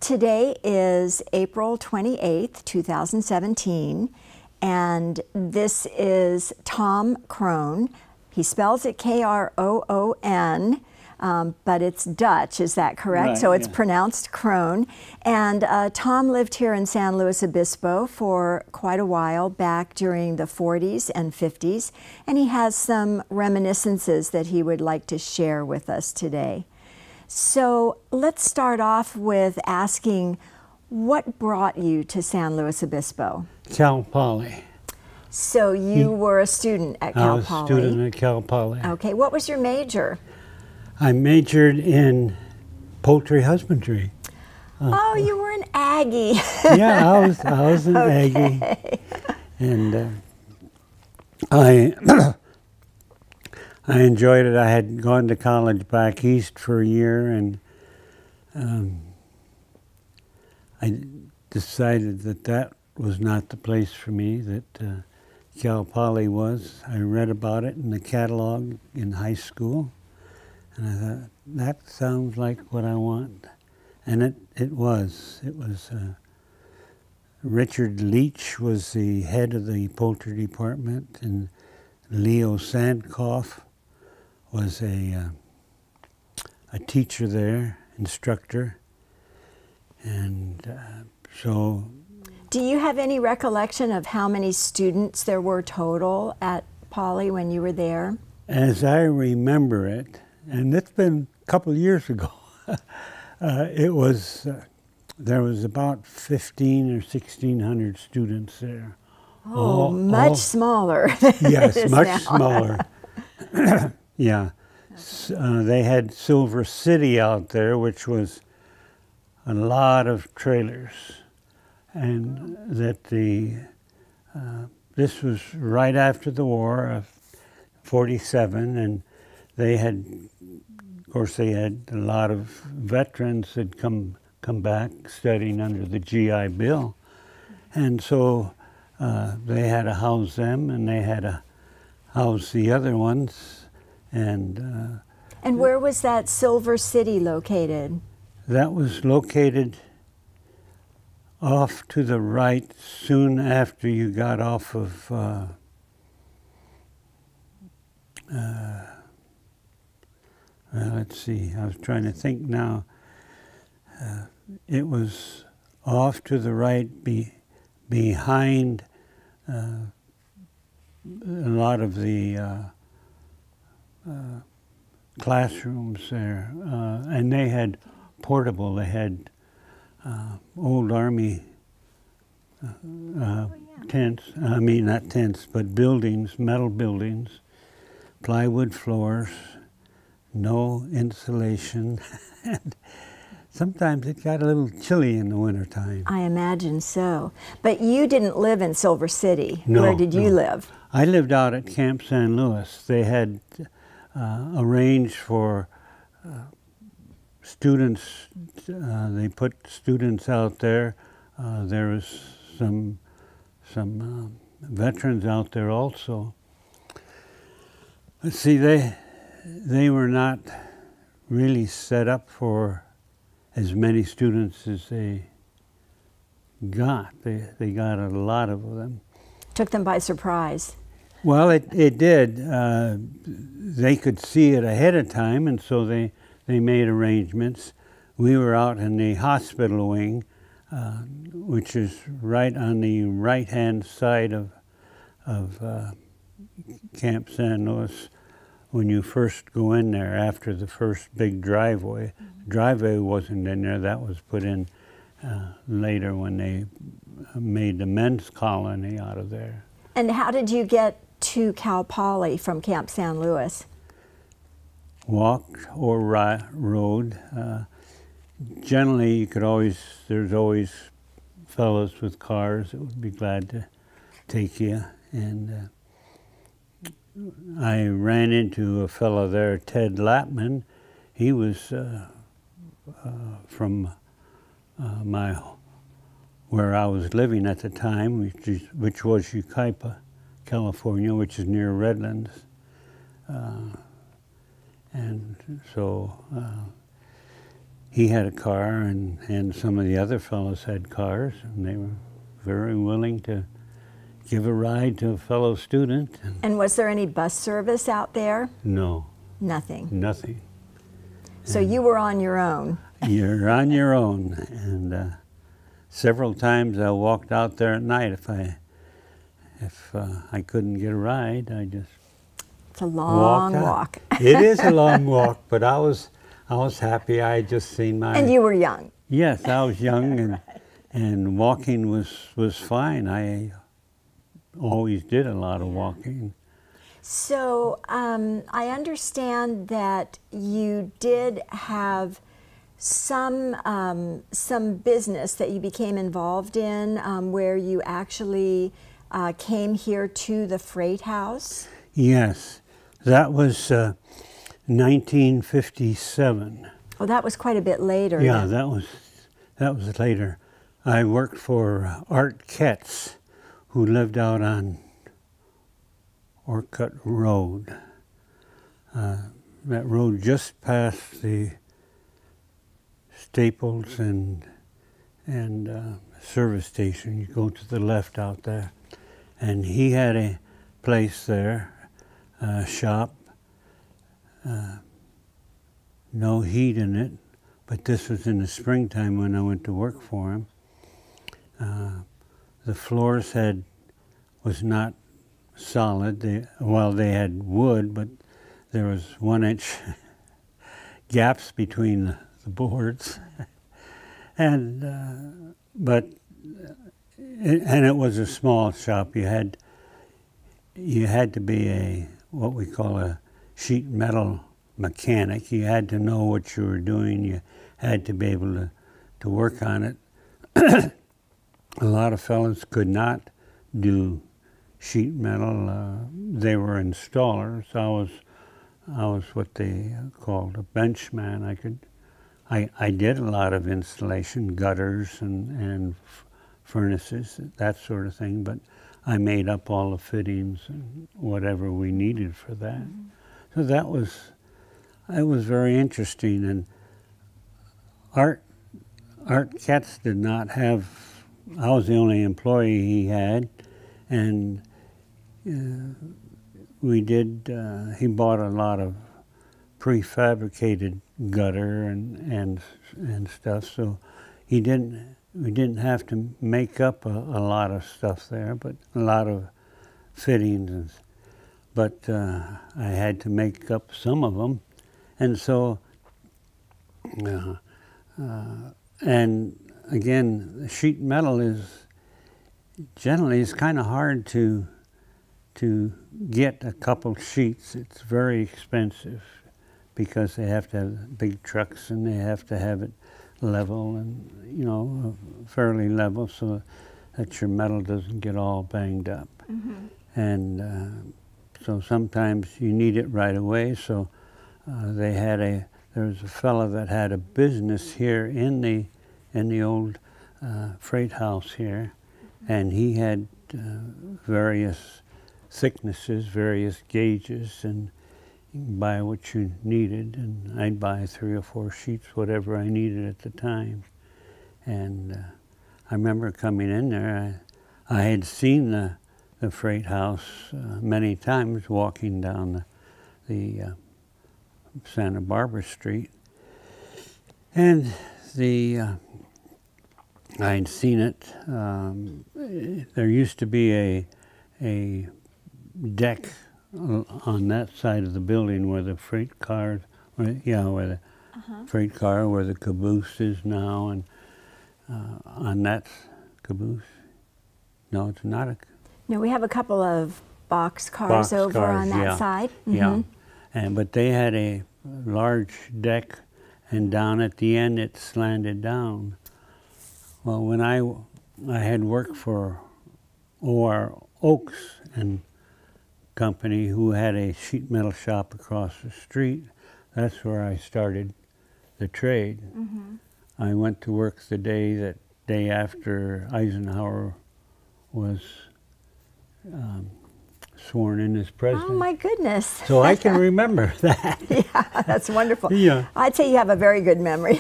Today is April 28th, 2017, and this is Tom Kroon. He spells it K-R-O-O-N, but it's Dutch, is that correct? Right, so it's yeah. pronounced Kroon. And Tom lived here in San Luis Obispo for quite a while back during the 40s and 50s, and he has some reminiscences that he would like to share with us today. So let's start off with asking, what brought you to San Luis Obispo? Cal Poly. So you were a student at Cal Poly? I was a student at Cal Poly. Okay, what was your major? I majored in poultry husbandry. Oh, you were an Aggie. Yeah, I was an okay. Aggie. And I enjoyed it. I had gone to college back east for a year, and I decided that that was not the place for me, that Cal Poly was. I read about it in the catalog in high school, and I thought, that sounds like what I want. And it was. It was Richard Leach was the head of the poultry department, and Leo Sandkoff was a teacher there, instructor, and so. Do you have any recollection of how many students there were total at Poly when you were there? As I remember it, and it's been a couple of years ago, it was, there was about 1,500 or 1,600 students there. Oh, much smaller than yes, it is much now. smaller. Yeah. They had Silver City out there, which was a lot of trailers. And that this was right after the war of 47, and they had, of course, they had a lot of veterans that come back studying under the GI Bill. And so they had to house them, and they had to house the other ones. And where was that Silver City located? That was located off to the right soon after you got off of well, let's see, I was trying to think now. It was off to the right behind a lot of the classrooms there, and they had portable. They had old Army tents. I mean, not tents, but buildings, metal buildings, plywood floors, no insulation, and sometimes it got a little chilly in the wintertime. I imagine so. But you didn't live in Silver City. No. Where did you live? I lived out at Camp San Luis. They had arranged for students, they put students out there. There was some veterans out there also. Let's see, they were not really set up for as many students as they got. They got a lot of them. Took them by surprise. Well, it did. They could see it ahead of time, and so they made arrangements. We were out in the hospital wing, which is right on the right-hand side of Camp San Luis. When you first go in there after the first big driveway. The driveway wasn't in there, that was put in later when they made the men's colony out of there. And how did you get to Cal Poly from Camp San Luis? Walked or rode. Generally, you could there's always fellows with cars that would be glad to take you. And I ran into a fellow there, Ted Lapman. He was from where I was living at the time, which was Yucaipa, California, which is near Redlands. And so he had a car, and some of the other fellows had cars, and they were very willing to give a ride to a fellow student. And was there any bus service out there? No. Nothing. Nothing. So you were on your own. You're on your own, and several times I walked out there at night. If I couldn't get a ride, I just It's a long walked out. walk. It is a long walk, but I was happy. I had just seen my. And you were young. Yes, I was young, and walking was fine. I always did a lot of walking. So I understand that you did have some business that you became involved in, where you actually came here to the freight house. Yes, that was 1957. Oh, that was quite a bit later. Yeah, that was later. I worked for Art Ketz, who lived out on Orcutt Road. That road just past the Staples and service station. You go to the left out there. And he had a place there, a shop, no heat in it, but this was in the springtime when I went to work for him. The floors was not solid. They had wood, but there was 1-inch gaps between the boards, and it was a small shop. You had to be what we call a sheet metal mechanic. You had to know what you were doing. You had to be able to work on it. A lot of fellows could not do sheet metal. They were installers. I was what they called a benchman. I did a lot of installation, gutters and furnaces, that sort of thing, but I made up all the fittings and whatever we needed for that. Mm-hmm. So it was very interesting. And Art Ketz did not have, I was the only employee he had, and he bought a lot of prefabricated gutter and stuff, so we didn't have to make up a lot of stuff there, but a lot of fittings. But I had to make up some of them, and so and again, sheet metal is generally kind of hard to get a couple sheets. It's very expensive because they have to have big trucks and they have to have it level and, fairly level so that your metal doesn't get all banged up. Mm-hmm. And so sometimes you need it right away. So there was a fellow that had a business here in the old freight house here, and he had various thicknesses, various gauges, and you can buy what you needed, and I'd buy 3 or 4 sheets, whatever I needed at the time. And I remember coming in there, I had seen the freight house many times walking down the Santa Barbara Street, and I'd seen it. There used to be a deck on that side of the building where the freight cars, where the freight car, where the caboose is now, and on that caboose. No, it's not a. No, we have a couple of box cars over on that side. Mm-hmm. Yeah, but they had a large deck, and down at the end it slanted down. Well, when I had worked for O.R. Oaks and Company, who had a sheet metal shop across the street, that's where I started the trade. I went to work the day after Eisenhower was sworn in as president. Oh my goodness. So I can remember that. Yeah, that's wonderful. Yeah. I'd say you have a very good memory.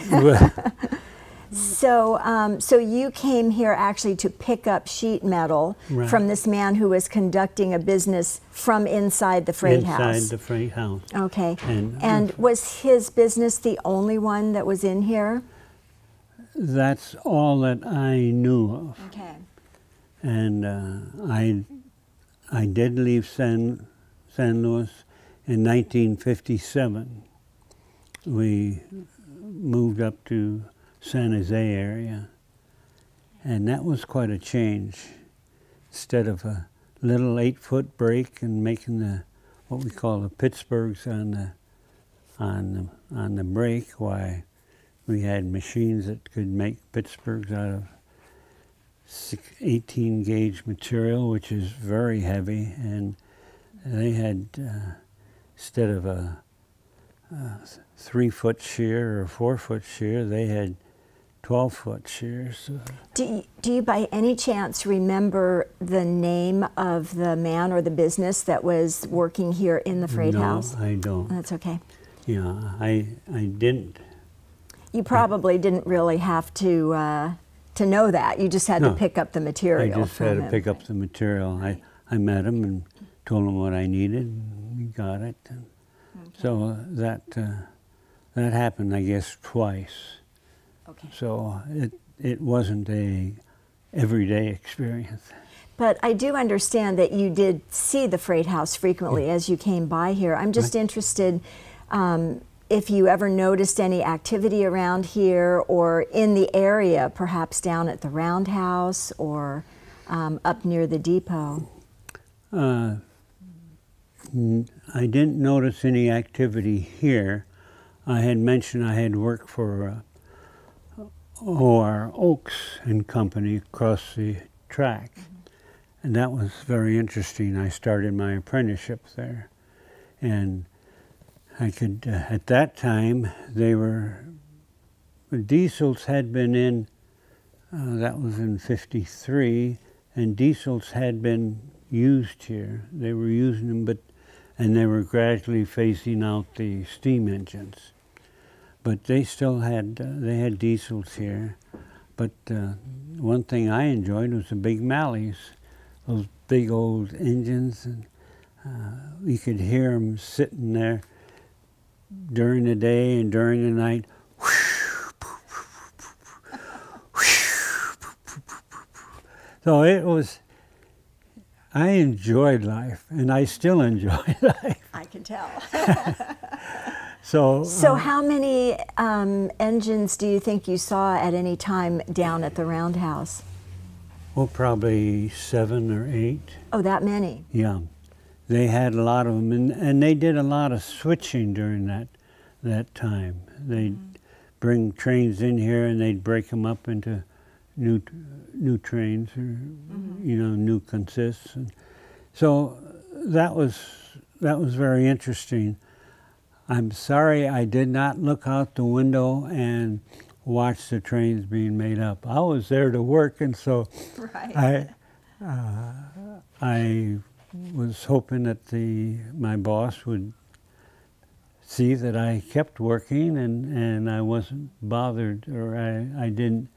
So, so you came here actually to pick up sheet metal Right. from this man who was conducting a business from inside the freight house. Inside the freight house. Okay. And- And was his business the only one that was in here? That's all that I knew of. Okay. And I did leave San Luis in 1957. We moved up to San Jose area, and that was quite a change. Instead of a little 8-foot break and making what we call the Pittsburghs on the brake, why we had machines that could make Pittsburghs out of 18 gauge material, which is very heavy, and they had instead of a 3-foot shear or 4-foot shear, they had 12-foot shears. Do you by any chance remember the name of the man or the business that was working here in the freight house? No, I don't. That's okay. Yeah, I didn't. You probably didn't really have to know that. You just had to No. pick up the material. I just from had to him. pick up the material. I met him and told him what I needed, and he got it. And so that happened, I guess, twice. Okay. So it wasn't a everyday experience. But I do understand that you did see the freight house frequently as you came by here. I'm just interested if you ever noticed any activity around here or in the area, perhaps down at the Roundhouse or up near the depot. I didn't notice any activity here. I had mentioned I had worked for O.R. Oaks and Company across the track. And that was very interesting. I started my apprenticeship there. And I could, at that time, diesels had been in, that was in '53, and diesels had been used here. They were using them, and they were gradually phasing out the steam engines. But they still had, they had diesels here. But one thing I enjoyed was the big Malleys, those big old engines, and you could hear them sitting there during the day and during the night. So it was, I enjoyed life, and I still enjoy life. I can tell. So how many engines do you think you saw at any time down at the Roundhouse? well, probably 7 or 8. Oh, that many? Yeah. They had a lot of them, and they did a lot of switching during that time. They'd bring trains in here, and they'd break them up into new trains, or new consists. And so that was very interesting. I'm sorry I did not look out the window and watch the trains being made up. I was there to work, and so Right. I was hoping that my boss would see that I kept working and I wasn't bothered, or I didn't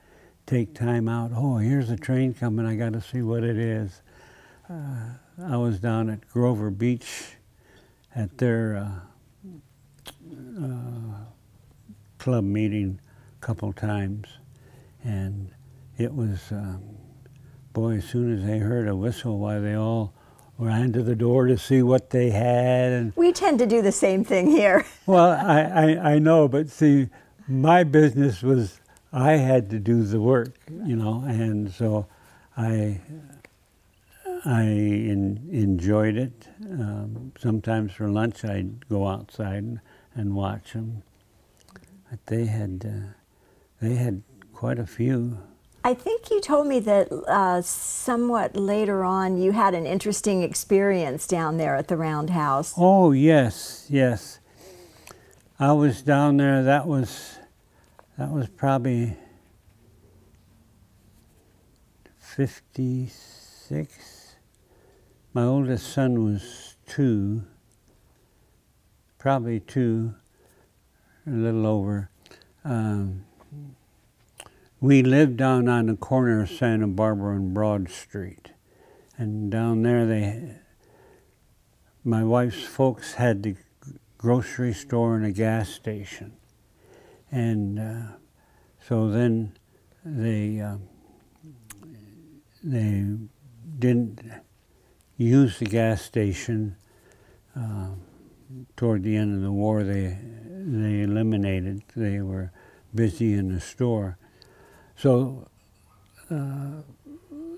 take time out. Oh, here's a train coming, I got to see what it is. I was down at Grover Beach at their club meeting a couple times, and it was, boy, as soon as they heard a whistle, why they all ran to the door to see what they had. And We tend to do the same thing here. well, I know, but see, my business was I had to do the work, and so I enjoyed it. Sometimes for lunch I'd go outside and watch them. But they had quite a few. I think you told me that somewhat later on you had an interesting experience down there at the Roundhouse. Oh, yes. I was down there, that was That was probably 56. My oldest son was 2, probably 2, a little over. We lived down on the corner of Santa Barbara and Broad Street. And down there, my wife's folks had the grocery store and a gas station. And so then they didn't use the gas station. Toward the end of the war, they eliminated. They were busy in the store. So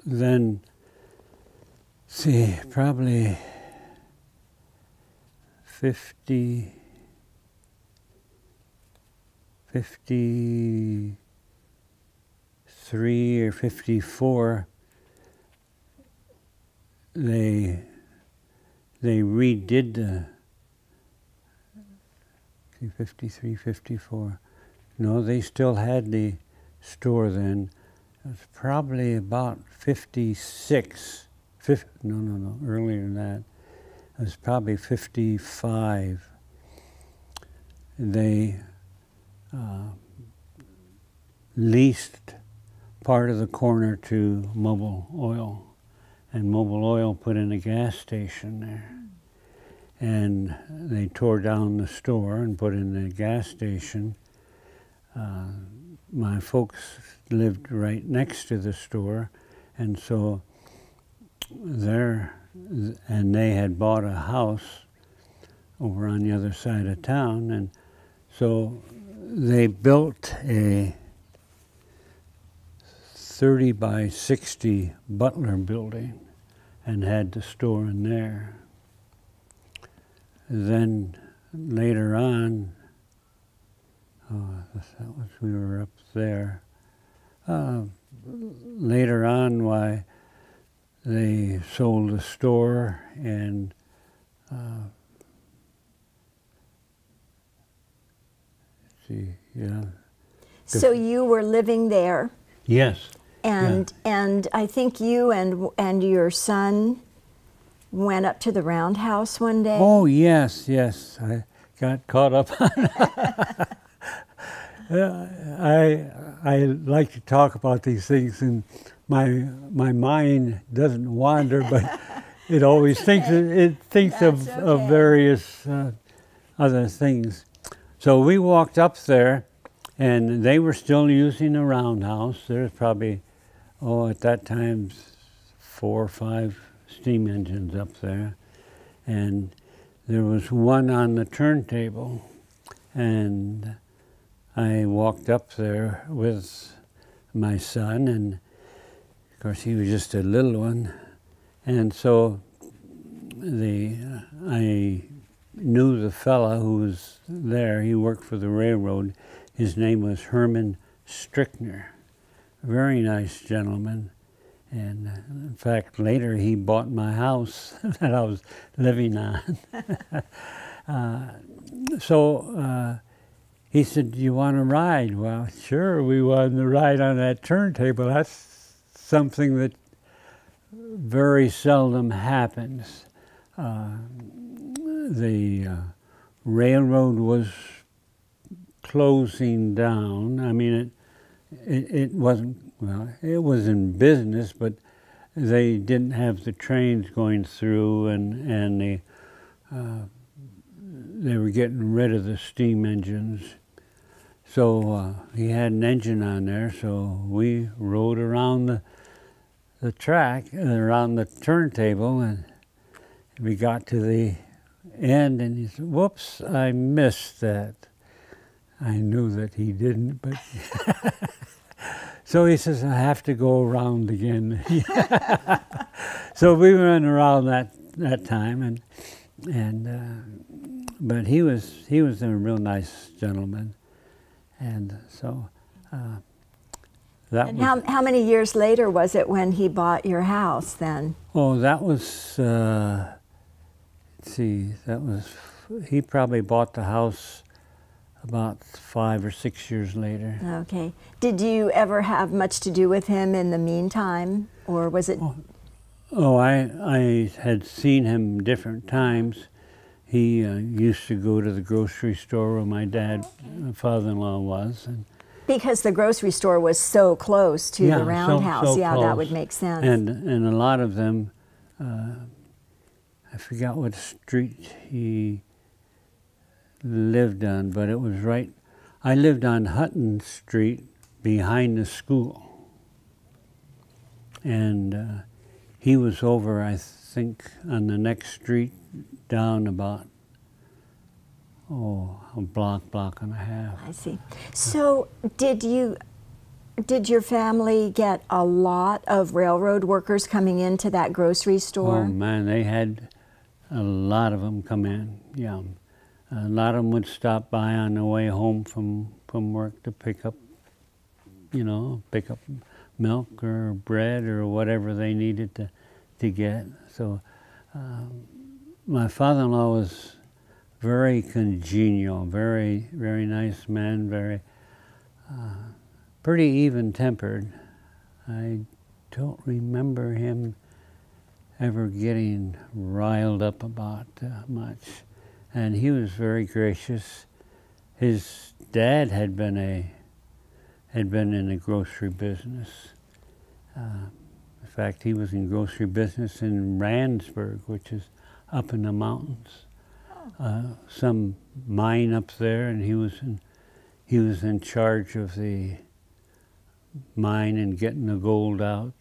then, probably 53 or 54, they redid the 53, 54. No, they still had the store then. It was probably about 56. No, earlier than that. It was probably 55. They leased part of the corner to Mobil Oil, and Mobil Oil put in a gas station there. And they tore down the store and put in the gas station. My folks lived right next to the store, and so and they had bought a house over on the other side of town, and so they built a 30 by 60 Butler building and had the store in there. Then later on, we were up there. Later on, why they sold the store and So you were living there. Yes. And I think you and your son went up to the roundhouse one day. Oh yes, I got caught up on I like to talk about these things, and my mind doesn't wander, but it always thinks of various other things. So we walked up there, and they were still using the roundhouse. There's probably at that time 4 or 5 steam engines up there, and there was one on the turntable, and I walked up there with my son, and of course he was just a little one, and so I knew the fella who was there. He worked for the railroad. His name was Herman Strickner, very nice gentleman. And in fact, later he bought my house that I was living on. So he said, "Do you want to ride?" Well, sure, we wanted to ride on that turntable. That's something that very seldom happens. The railroad was closing down. I mean, it wasn't, well, it was in business, but they didn't have the trains going through, and they were getting rid of the steam engines. So he had an engine on there, so we rode around the track, around the turntable, and we got to the end, and he said, "Whoops, I missed that." I knew that he didn't, but so he says, "I have to go around again." So we went around that time, but he was a real nice gentleman, and so that. And how many years later was it when he bought your house then? Oh, that was. Let's see, he probably bought the house about 5 or 6 years later. Okay. Did you ever have much to do with him in the meantime, or was it? Oh, I had seen him different times. He used to go to the grocery store where my dad, father-in-law was. And Because the grocery store was so close to the roundhouse. so yeah, close. that would make sense. And a lot of them, I forgot what street he lived on, but it was right. I lived on Hutton Street behind the school. And he was over, I think, on the next street down about, a block and a half. I see. So did your family get a lot of railroad workers coming into that grocery store? Oh man, they had a lot of them come in, yeah. A lot of them would stop by on the way home from work to pick up milk or bread or whatever they needed to get. So my father-in-law was very congenial, very, very nice man, very pretty even-tempered. I don't remember him ever getting riled up about much. And he was very gracious. His dad had been in the grocery business. In fact, he was in grocery business in Randsburg, which is up in the mountains. Some mine up there, and he was in charge of the mine and getting the gold out.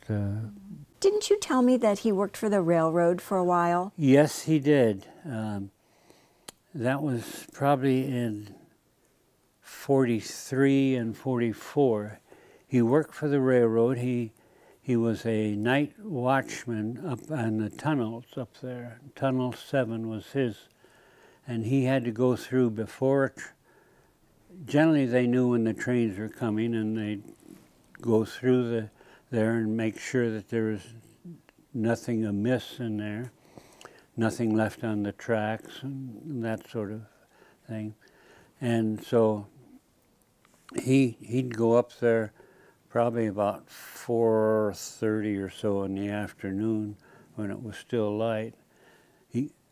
Didn't you tell me that he worked for the railroad for a while? Yes, he did. That was probably in 43 and 44. He worked for the railroad. He was a night watchman up on the tunnels up there. Tunnel 7 was his. And he had to go through before. Generally, they knew when the trains were coming, and they'd go through there and make sure that there was nothing amiss in there, nothing left on the tracks, and that sort of thing. And so he'd go up there probably about 4:30 or so in the afternoon when it was still light.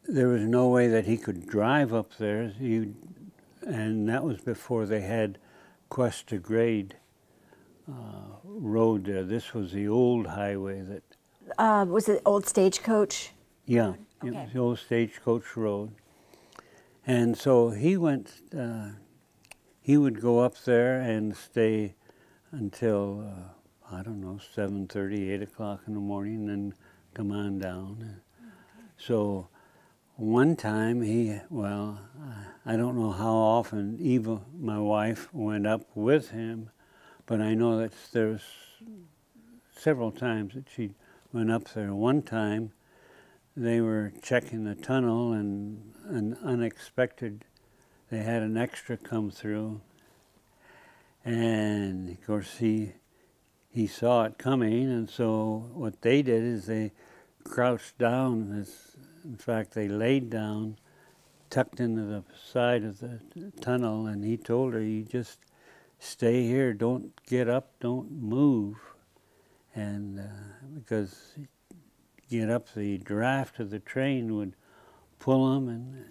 There was no way that he could drive up there, and that was before they had Quest to Grade road there. This was the old highway that... Was it Old Stagecoach? Yeah, Okay. It was the old Stagecoach Road. And so he went, he would go up there and stay until, I don't know, 7:30, 8 o'clock in the morning, and come on down. So one time I don't know how often Eva, my wife, went up with him, but I know that there was several times that she went up there. One time they were checking the tunnel, and an unexpected, they had an extra come through, and of course he saw it coming, and so what they did is they crouched down. In fact, they laid down, tucked into the side of the tunnel, and he told her, "You just stay here, don't get up, don't move." And because get up, the draft of the train would pull them, and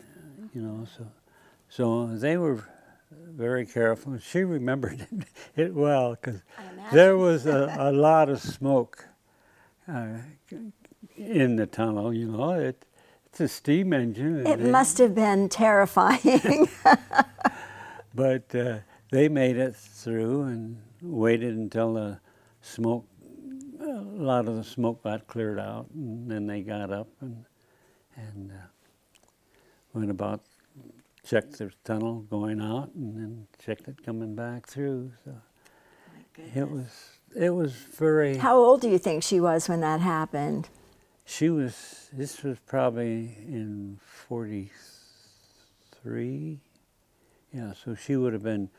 so they were very careful. She remembered it well, because there was a lot of smoke in the tunnel. It's a steam engine. It must have been terrifying. But they made it through and waited until a lot of the smoke got cleared out, and then they got up and went about, checked the tunnel going out, and then checked it coming back through. So it was very... How old do you think she was when that happened? This was probably in 43. Yeah, so she would have been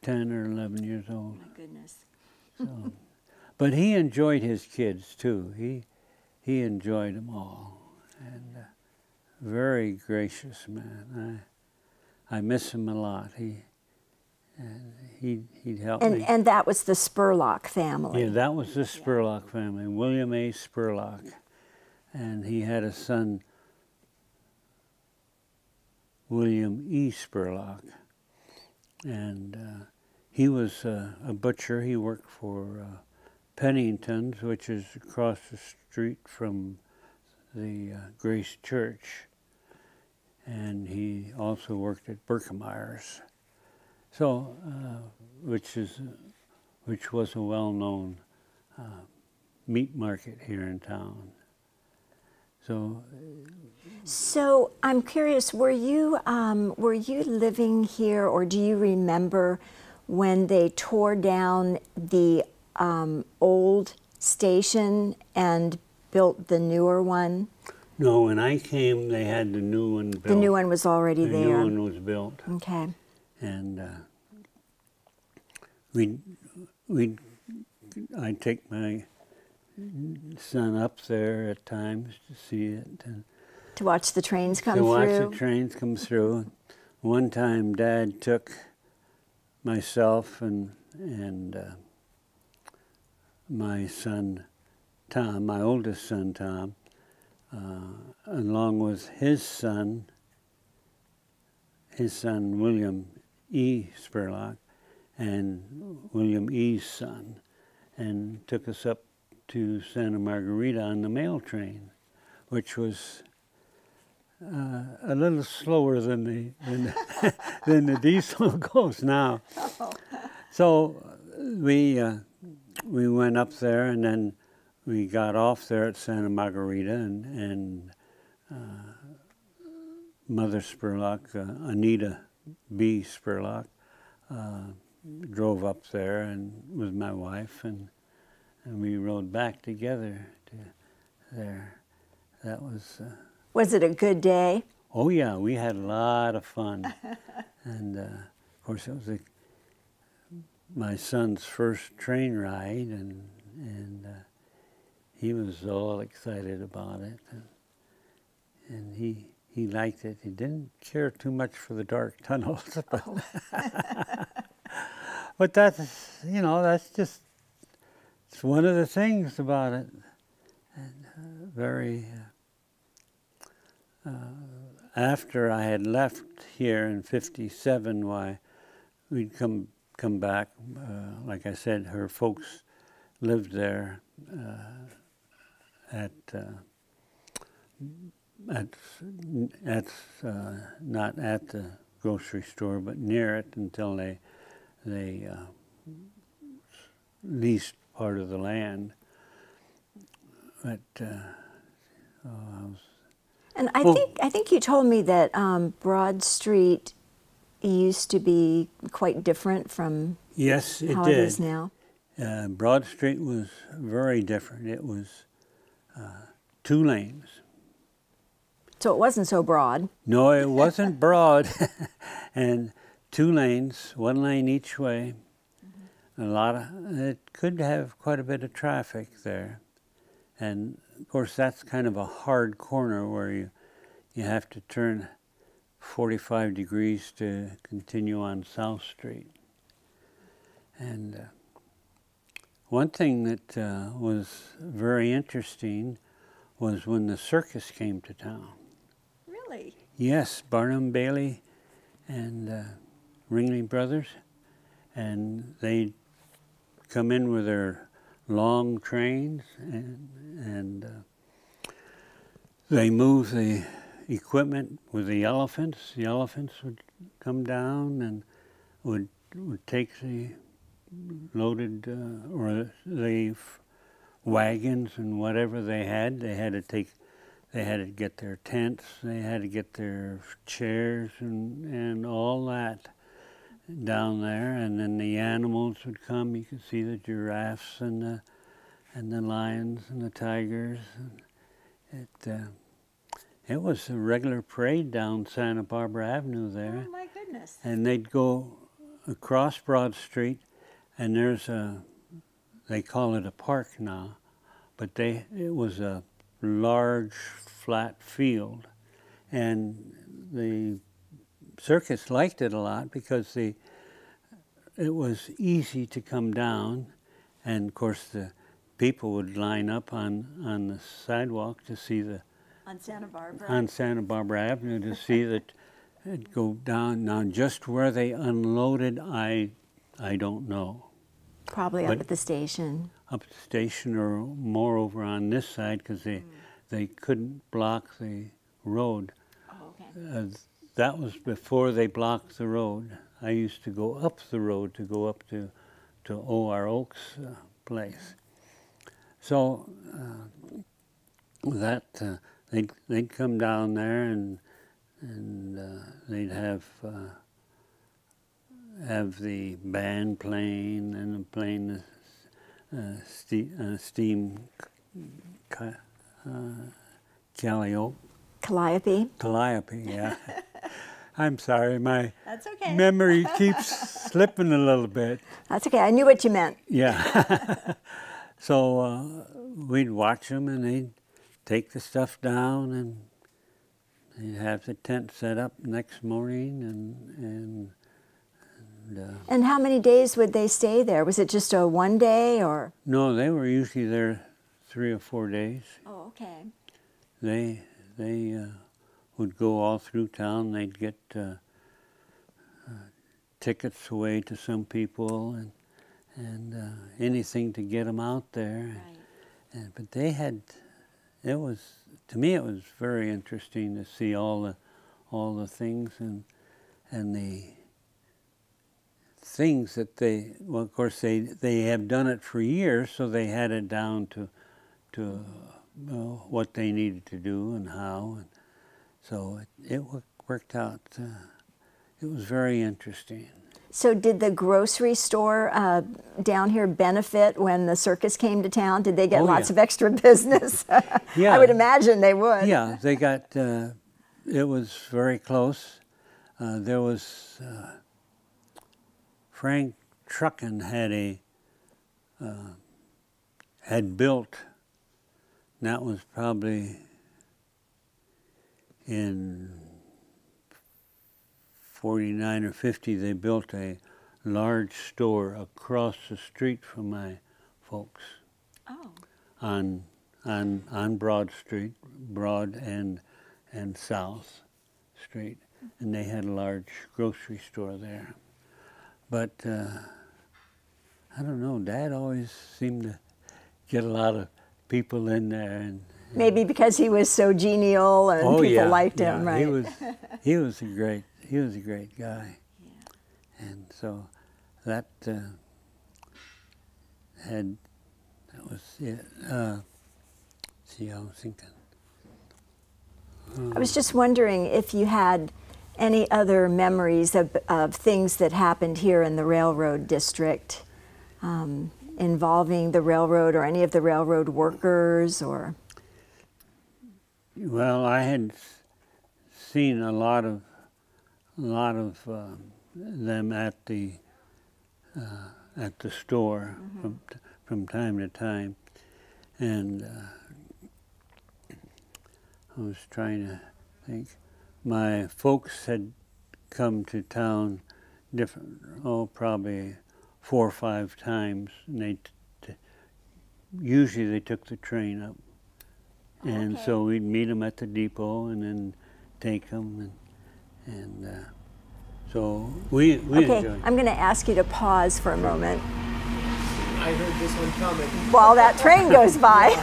10 or 11 years old. My goodness. So, but he enjoyed his kids too. He enjoyed them all, and very gracious man. I miss him a lot. He'd help me. And that was the Spurlock family. Yeah, that was the Spurlock family, William A. Spurlock. And he had a son, William E. Spurlock. And he was a butcher. He worked for Pennington's, which is across the street from the Grace Church. And he also worked at Berkemeyer's. So, which was a well-known meat market here in town. So I'm curious, were you living here, or do you remember when they tore down the old station and built the newer one? No, when I came, they had the new one built. The new one was already there. The new one was built. Okay. And I'd take my son up there at times to see it. And to watch the trains come through. To watch the trains come through. One time, Dad took myself and my son, Tom, my oldest son, Tom, along with his son William E. Spurlock, and William E.'s son, and took us up to Santa Margarita on the mail train, which was a little slower than the diesel goes now. Oh. So we went up there, and then we got off there at Santa Margarita, and Mother Spurlock, Anita B. Spurlock, drove up there and with my wife, and we rode back together to there. That was. Was it a good day? Oh yeah, we had a lot of fun, and of course it was my son's first train ride, and he was all excited about it, and he liked it. He didn't care too much for the dark tunnels, but that's, that's just, it's one of the things about it. And very, after I had left here in '57, why we'd come back. Like I said, her folks lived there not at the grocery store, but near it, until they leased part of the land. But and I think you told me that Broad Street used to be quite different from yes, it how did. It is now. Broad Street was very different. It was 2 lanes. So it wasn't so broad. No, it wasn't broad. And 2 lanes, 1 lane each way. Mm-hmm. It could have quite a bit of traffic there. And of course, that's kind of a hard corner where you have to turn 45 degrees to continue on South Street. And one thing that was very interesting was when the circus came to town. Really? Yes, Barnum Bailey and Ringley Brothers, and they'd come in with their long trains, and they moved the equipment with the elephants. The elephants would come down and would take the loaded or the wagons and whatever they had. They had to get their tents. They had to get their chairs and all that down there. And then the animals would come. You could see the giraffes and the lions and the tigers. It was a regular parade down Santa Barbara Avenue there. Oh my goodness! And they'd go across Broad Street, and they call it a park now, but it was a large flat field, and the circus liked it a lot because it was easy to come down, and of course the people would line up on the sidewalk to see on Santa Barbara Avenue to see that it go down. Now, just where they unloaded, I don't know. Probably up at the station. Up at the station, or more over on this side, because they couldn't block the road. Oh, okay. That was before they blocked the road. I used to go up the road to go up to O.R. Oak's place. So they'd come down there, and they'd have the band playing, and playing the steam Calliope, yeah. I'm sorry, my That's okay. memory keeps slipping a little bit. That's okay, I knew what you meant. Yeah. So we'd watch them, and they'd take the stuff down, and they'd have the tent set up next morning, And how many days would they stay there? Was it just a one day, or? No, they were usually there 3 or 4 days. Oh, okay. They would go all through town. They'd get tickets away to some people, and anything to get them out there. Right. But they had, to me it was very interesting to see all the things and the things that well, of course they have done it for years, so they had it down to what they needed to do and how, and so it worked out. It was very interesting. So did the grocery store down here benefit when the circus came to town? Did they get lots of extra business? Yeah. I would imagine they would. Yeah, they got, it was very close. There was, Frank Truckin had built, and that was probably in 49 or 50, they built a large store across the street from my folks. Oh. On Broad Street, Broad and South Street, and they had a large grocery store there. But I don't know, Dad always seemed to get a lot of people in there, and maybe because he was so genial and people liked him, right? He was a great guy. Yeah. And so that was it. See, I was thinking. I was just wondering if you had any other memories of things that happened here in the railroad district involving the railroad or any of the railroad workers, or? Well, I had seen a lot of them at the store from time to time, and I was trying to think. My folks had come to town probably 4 or 5 times, and usually they took the train up. And so we'd meet them at the depot and then take them, and so we enjoyed it. I'm going to ask you to pause for a moment. I heard this one coming. While that train goes by.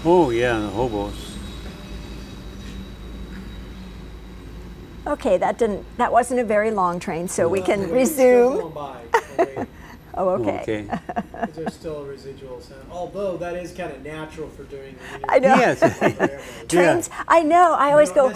Oh yeah, the hobos. Okay, that wasn't a very long train, so we can resume. Oh, okay. There's still a residual sound, although that is kind of natural for doing. I know. Yes. Trains. Yeah. I know. I always go,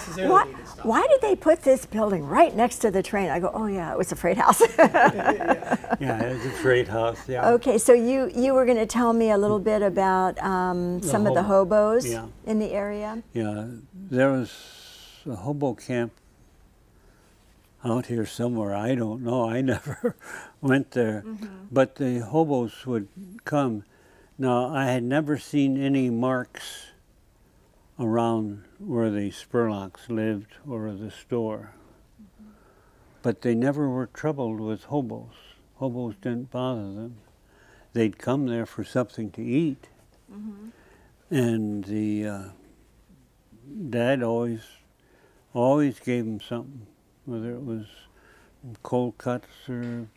why did they put this building right next to the train? I go, oh yeah, it was a freight house. Yeah, it was a freight house. Yeah. Okay, so you were going to tell me a little bit about some of the hobos in the area. Yeah, there was a hobo camp out here somewhere. I don't know. I never went there. But the hobos would come. Now, I had never seen any marks around where the Spurlocks lived or the store. But they never were troubled with hobos. Hobos didn't bother them. They'd come there for something to eat. And the dad always gave them something, whether it was cold cuts or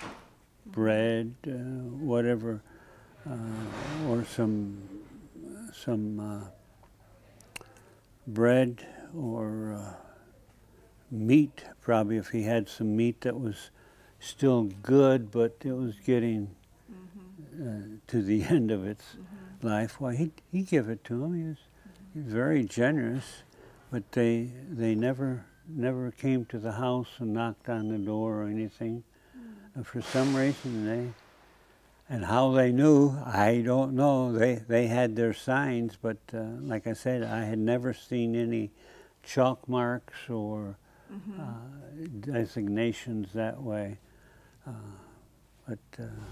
bread, whatever, or some bread or meat, probably if he had some meat that was still good, but it was getting to the end of its life. Why, he'd give it to him. He was very generous, but they never came to the house and knocked on the door or anything. And for some reason, and how they knew, I don't know. They had their signs, but like I said, I had never seen any chalk marks or designations that way.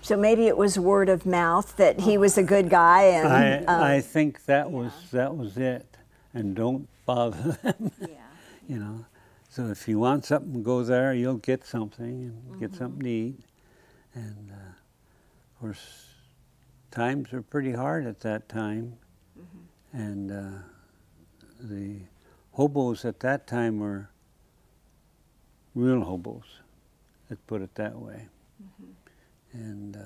So maybe it was word of mouth that he was a good guy, and I think that was it. And don't bother them. You know. So if you want something, go there. You'll get something and get something to eat. And of course, times were pretty hard at that time, and the hobos at that time were real hobos. Let's put it that way. And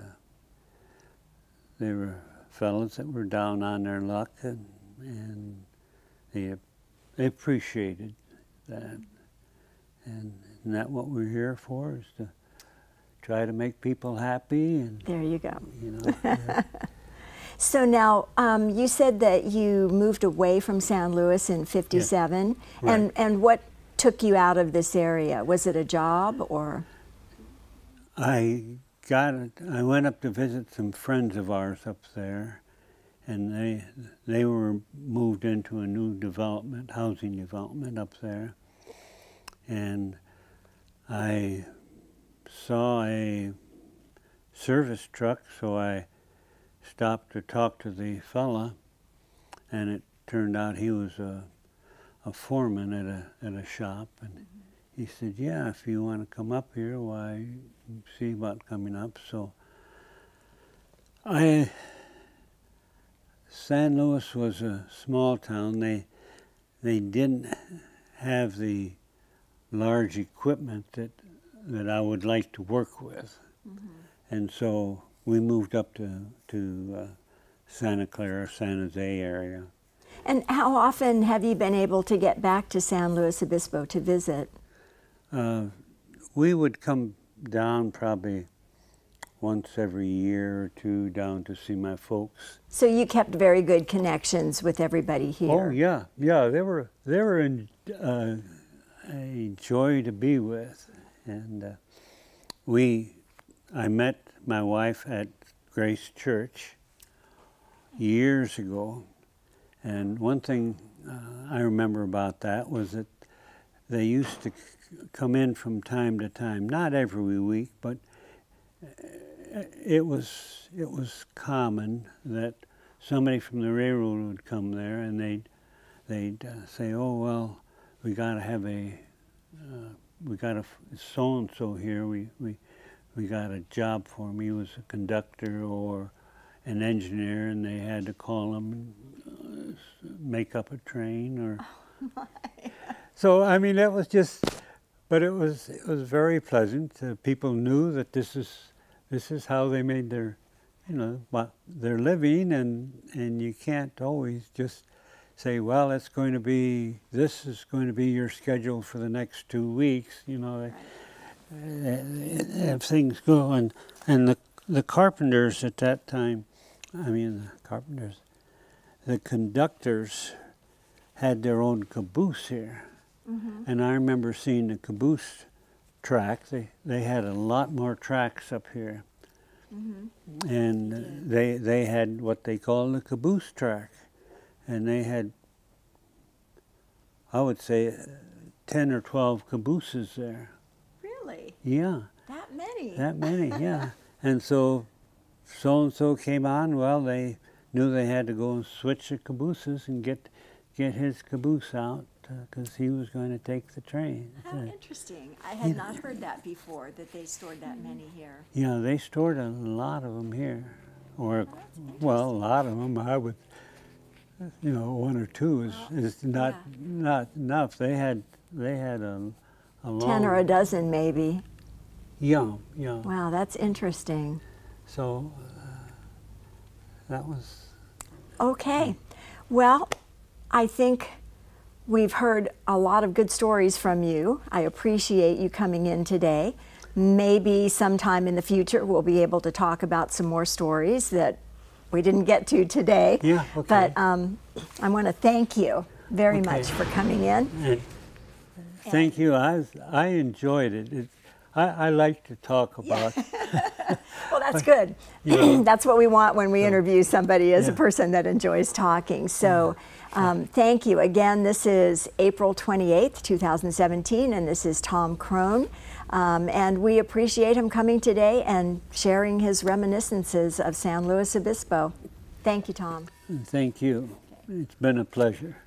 they were fellas that were down on their luck, and they appreciated that. And isn't that what we're here for, is to try to make people happy? And there you go. You know, So now, you said that you moved away from San Luis in '57, yeah. Right. And what took you out of this area? Was it a job, or? I went up to visit some friends of ours up there, and they were moved into a new development, housing development up there. And I saw a service truck, so I stopped to talk to the fella, and it turned out he was a foreman at a shop, and he said, "Yeah, if you want to come up here, why, see about coming up." So San Luis was a small town. They didn't have the large equipment that I would like to work with. And so we moved up to Santa Clara, San Jose area. And how often have you been able to get back to San Luis Obispo to visit? We would come down probably once every year or two down to see my folks. So you kept very good connections with everybody here. Oh yeah, yeah. They were a joy to be with, and I met my wife at Grace Church years ago, and one thing I remember about that was that they used to come in from time to time, not every week, but it was common that somebody from the railroad would come there, and they'd say, "Oh well, we got to have we got a so and so here. We got a job for him. He was a conductor or an engineer, and they had to call him and make up a train or." Oh my. So I mean, it was just, but it was very pleasant. People knew that this is how they made their, their living, and you can't always just say, well, this is going to be your schedule for the next 2 weeks. If things go, and the carpenters at that time, the conductors had their own caboose here. And I remember seeing the caboose track. They had a lot more tracks up here. And they had what they call the caboose track. And they had, I would say, 10 or 12 cabooses there. Really? Yeah. That many? That many, yeah. And so-and-so came on, well, they knew they had to go and switch the cabooses and get get his caboose out because he was going to take the train. How interesting. I had not heard that before, that they stored that many here. Yeah, they stored a lot of them here. Or, well, a lot of them. I would, you know, one or two is not enough. They had a long 10 or a dozen, maybe. Yeah. Wow, that's interesting. So that was okay. Well, I think we've heard a lot of good stories from you. I appreciate you coming in today. Maybe sometime in the future we'll be able to talk about some more stories that we didn't get to today. Yeah, okay. But I want to thank you very much for coming in. And thank you. I enjoyed it. I like to talk about. Well, that's good. That's what we want when we interview somebody, as a person that enjoys talking. So thank you. Again, this is April 28th, 2017, and this is Tom Kroon. And we appreciate him coming today and sharing his reminiscences of San Luis Obispo. Thank you, Tom. Thank you. It's been a pleasure.